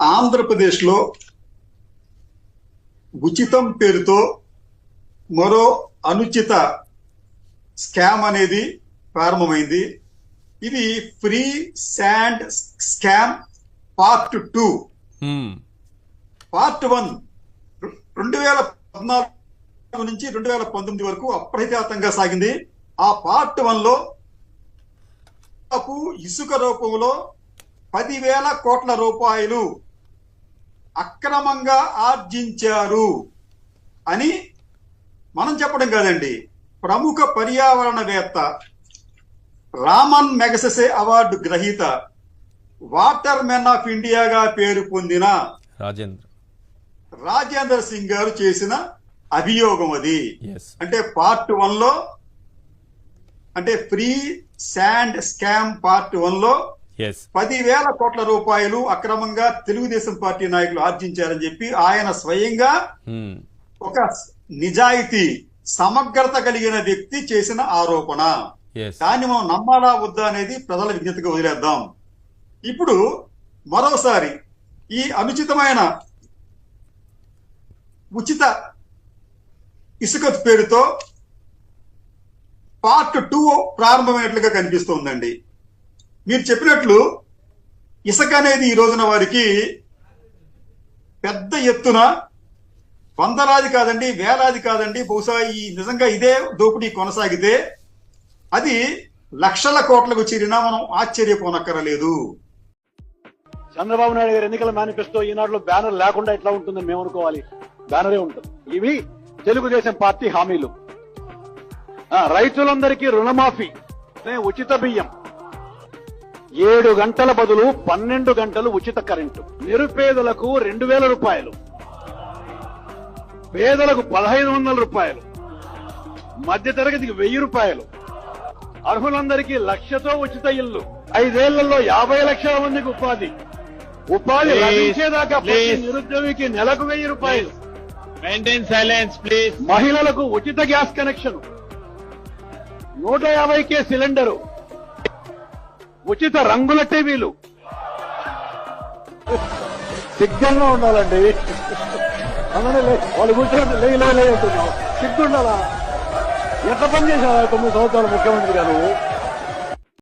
ఆంధ్రప్రదేశ్లో ఉచితం పేరుతో మరో అనుచిత స్కామ్ అనేది ప్రారంభమైంది. ఇది free sand scam part 2. Part 1 2014 నుంచి 2019 వరకు అప్రతిహతంగా సాగింది. ఆ పార్ట్ 1లో ఇసుక రూపంలో 10,000 కోట్ల రూపాయలు అక్రమంగా ఆర్జించారు అని మనం చెప్పడం కాదండి. ప్రముఖ పర్యావరణవేత్త, రామన్ మెగసెసే అవార్డు గ్రహీత, వాటర్ మెన్ ఆఫ్ ఇండియాగా పేరు పొందిన రాజేంద్ర సింగ్ గారు చేసిన అభియోగం అది. అంటే పార్ట్ 1లో, అంటే ఫ్రీ శాండ్ స్కామ్ పార్ట్ 1లో 10,000 కోట్ల రూపాయలు అక్రమంగా తెలుగుదేశం పార్టీ నాయకులు ఆర్జించారని చెప్పి ఆయన స్వయంగా ఒక నిజాయితీ, సమగ్రత కలిగిన వ్యక్తి చేసిన ఆరోపణ. దాన్ని మనం నమ్మాలా వద్దా అనేది ప్రజల విజ్ఞతగా వదిలేద్దాం. ఇప్పుడు మరోసారి ఈ అనుచితమైన ఉచిత ఇసుక పేరుతో పార్ట్ 2 ప్రారంభమైనట్లుగా కనిపిస్తోందండి. మీరు చెప్పినట్లు ఇసుక అనేది ఈ రోజున వారికి పెద్ద ఎత్తున వందలాది కాదండి, వేలాది కాదండి, బహుశా ఈ నిజంగా ఇదే దోపిడీ కొనసాగితే అది లక్షల కోట్లకు చేరినా మనం ఆశ్చర్యపోనక్కరలేదు. చంద్రబాబు నాయుడు గారి ఎన్నికల మేనిఫెస్టో ఈనాడులో బ్యానర్ లేకుండా ఎట్లా ఉంటుందని మేము అనుకోవాలి? బ్యానరే ఉంటుంది. ఇవి తెలుగుదేశం పార్టీ హామీలు. రైతులందరికీ రుణమాఫీ, ఉచిత బియ్యం, 7 గంటల బదులు 12 గంటలు ఉచిత కరెంటు, నిరుపేదలకు 2,000 రూపాయలు, పేదలకు 1,500 రూపాయలు, మధ్యతరగతికి 1,000 రూపాయలు, అర్హులందరికీ 1,00,000తో ఉచిత ఇల్లు, 5 ఏళ్లలో 50 లక్షల మందికి ఉపాధి లభించేదాకా ప్రతి నిరుద్యోగికి నెలకు 1,000 రూపాయలు, మెయింటైన్ సైలెన్స్ ప్లీజ్, మహిళలకు ఉచిత గ్యాస్ కనెక్షన్, 150K సిలిండరు, ఉచిత రంగుల టీవీలు. సిగ్గుగా ఉండాలండి. వాళ్ళు కూర్చొని లేదంటున్నావు, సిగ్గుండాలా? ఎంత పని చేశారు 9 సంవత్సరాలు ముఖ్యమంత్రి గారు?